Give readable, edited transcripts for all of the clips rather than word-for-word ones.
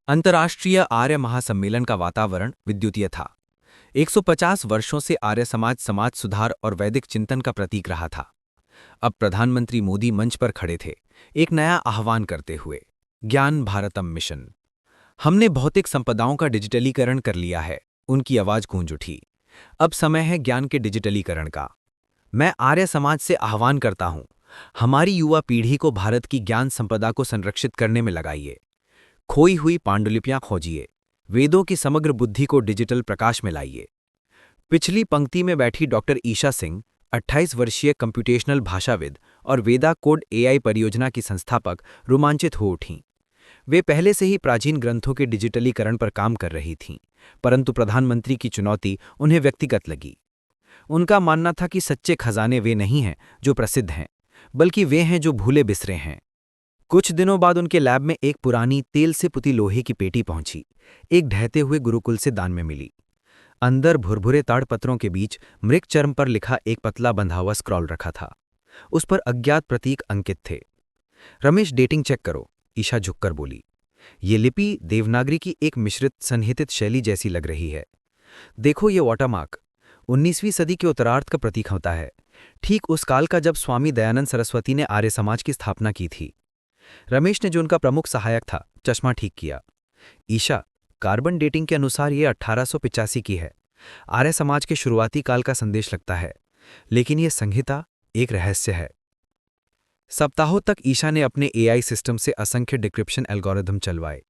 अंतर्राष्ट्रीय आर्य महासम्मेलन का वातावरण विद्युतीय था। 150 वर्षों से आर्य समाज समाज सुधार और वैदिक चिंतन का प्रतीक रहा था। अब प्रधानमंत्री मोदी मंच पर खड़े थे, एक नया आह्वान करते हुए, ज्ञान भारतम मिशन। हमने भौतिक संपदाओं का डिजिटलीकरण कर लिया है, उनकी आवाज गूंज उठी। अब समय है ज्ञान के डिजिटलीकरण का। मैं आर्य समाज से आह्वान करता हूं, हमारी युवा पीढ़ी को भारत की ज्ञान संपदा को संरक्षित करने में लगाइए। खोई हुई पांडुलिपियां खोजिए, वेदों की समग्र बुद्धि को डिजिटल प्रकाश में लाइए। पिछली पंक्ति में बैठी डॉक्टर ईशा सिंह, 28 वर्षीय कंप्यूटेशनल भाषाविद और वेदा कोड एआई परियोजना की संस्थापक, रोमांचित हो उठीं। वे पहले से ही प्राचीन ग्रंथों के डिजिटलीकरण पर काम कर रही थीं, परंतु प्रधानमंत्री की चुनौती उन्हें व्यक्तिगत लगी। उनका मानना था कि सच्चे खजाने वे नहीं हैं जो प्रसिद्ध हैं, बल्कि वे हैं जो भूले बिसरे हैं। कुछ दिनों बाद उनके लैब में एक पुरानी तेल से पुती लोहे की पेटी पहुंची, एक ढहते हुए गुरुकुल से दान में मिली। अंदर भुरभुरे ताड़पत्रों के बीच मृग चर्म पर लिखा एक पतला बंधा हुआ स्क्रॉल रखा था। उस पर अज्ञात प्रतीक अंकित थे। रमेश, डेटिंग चेक करो, ईशा झुककर बोली। ये लिपि देवनागरी की एक मिश्रित संहितित शैली जैसी लग रही है। देखो ये वाटरमार्क 19वीं सदी के उत्तरार्ध का प्रतीक होता है, ठीक उस काल का जब स्वामी दयानंद सरस्वती ने आर्य समाज की स्थापना की थी। रमेश ने, जो उनका प्रमुख सहायक था, चश्मा ठीक किया। ईशा, कार्बन डेटिंग के अनुसार ये 1885 की है। आर्य समाज के शुरुआती काल का संदेश लगता है, लेकिन यह संहिता एक रहस्य है। सप्ताहों तक ईशा ने अपने एआई सिस्टम से असंख्य डिक्रिप्शन एल्गोरिथम चलवाए।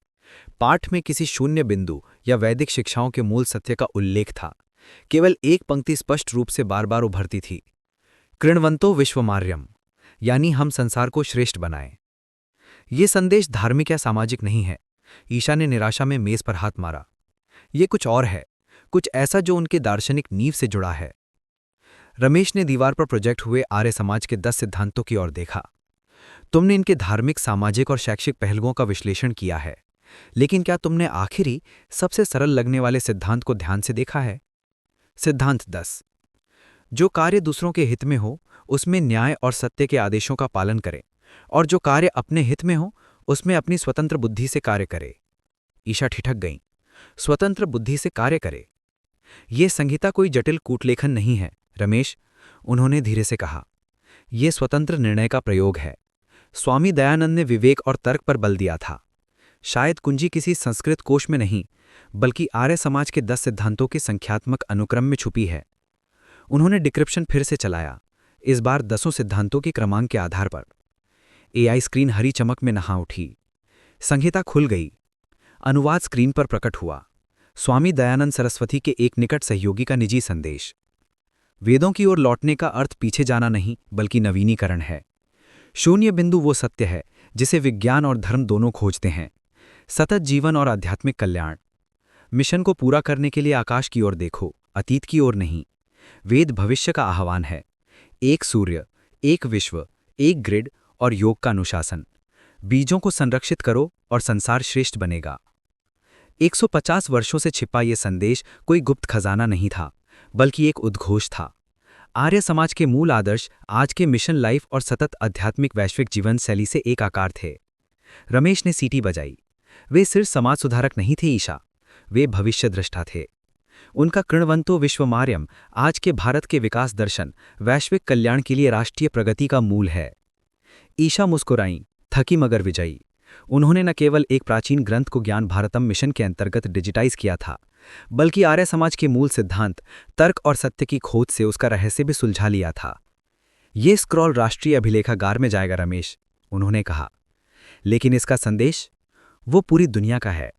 पाठ में किसी शून्य बिंदु या वैदिक शिक्षाओं के मूल सत्य का उल्लेख था। केवल एक पंक्ति स्पष्ट रूप से बार बार उभरती थी, कृण्वन्तो विश्वमार्यम, यानी हम संसार को श्रेष्ठ बनाएं। ये संदेश धार्मिक या सामाजिक नहीं है। ईशा ने निराशा में मेज पर हाथ मारा। ये कुछ और है, कुछ ऐसा जो उनके दार्शनिक नींव से जुड़ा है। रमेश ने दीवार पर प्रोजेक्ट हुए आर्य समाज के 10 सिद्धांतों की ओर देखा। तुमने इनके धार्मिक, सामाजिक और शैक्षिक पहलुओं का विश्लेषण किया है, लेकिन क्या तुमने आखिरी सबसे सरल लगने वाले सिद्धांत को ध्यान से देखा है? सिद्धांत 10, जो कार्य दूसरों के हित में हो उसमें न्याय और सत्य के आदेशों का पालन करें, और जो कार्य अपने हित में हो उसमें अपनी स्वतंत्र बुद्धि से कार्य करे। ईशा ठिठक गईं। स्वतंत्र बुद्धि से कार्य करे? ये संहिता कोई जटिल कूटलेखन नहीं है रमेश, उन्होंने धीरे से कहा। यह स्वतंत्र निर्णय का प्रयोग है। स्वामी दयानंद ने विवेक और तर्क पर बल दिया था। शायद कुंजी किसी संस्कृत कोश में नहीं, बल्कि आर्य समाज के 10 सिद्धांतों के संख्यात्मक अनुक्रम में छुपी है। उन्होंने डिक्रिप्शन फिर से चलाया, इस बार 10 सिद्धांतों के क्रमांक के आधार पर। एआई स्क्रीन हरी चमक में नहा उठी। संहिता खुल गई। अनुवाद स्क्रीन पर प्रकट हुआ। स्वामी दयानंद सरस्वती के एक निकट सहयोगी का निजी संदेश। वेदों की ओर लौटने का अर्थ पीछे जाना नहीं, बल्कि नवीनीकरण है। शून्य बिंदु वो सत्य है जिसे विज्ञान और धर्म दोनों खोजते हैं, सतत जीवन और आध्यात्मिक कल्याण। मिशन को पूरा करने के लिए आकाश की ओर देखो, अतीत की ओर नहीं। वेद भविष्य का आह्वान है। एक सूर्य, एक विश्व, एक ग्रिड और योग का अनुशासन। बीजों को संरक्षित करो और संसार श्रेष्ठ बनेगा। 150 वर्षों से छिपा यह संदेश कोई गुप्त खजाना नहीं था, बल्कि एक उद्घोष था। आर्य समाज के मूल आदर्श आज के मिशन लाइफ और सतत आध्यात्मिक वैश्विक जीवन शैली से एक आकार थे। रमेश ने सीटी बजाई। वे सिर्फ समाज सुधारक नहीं थे ईशा, वे भविष्य दृष्टा थे। उनका कृण्वन्तो विश्वमार्यम आज के भारत के विकास दर्शन, वैश्विक कल्याण के लिए राष्ट्रीय प्रगति का मूल है। ईशा मुस्कुराईं, थकी मगर विजयी। उन्होंने न केवल एक प्राचीन ग्रंथ को ज्ञान भारतम मिशन के अंतर्गत डिजिटाइज किया था, बल्कि आर्य समाज के मूल सिद्धांत, तर्क और सत्य की खोज से उसका रहस्य भी सुलझा लिया था। ये स्क्रॉल राष्ट्रीय अभिलेखागार में जाएगा रमेश, उन्होंने कहा, लेकिन इसका संदेश वो पूरी दुनिया का है।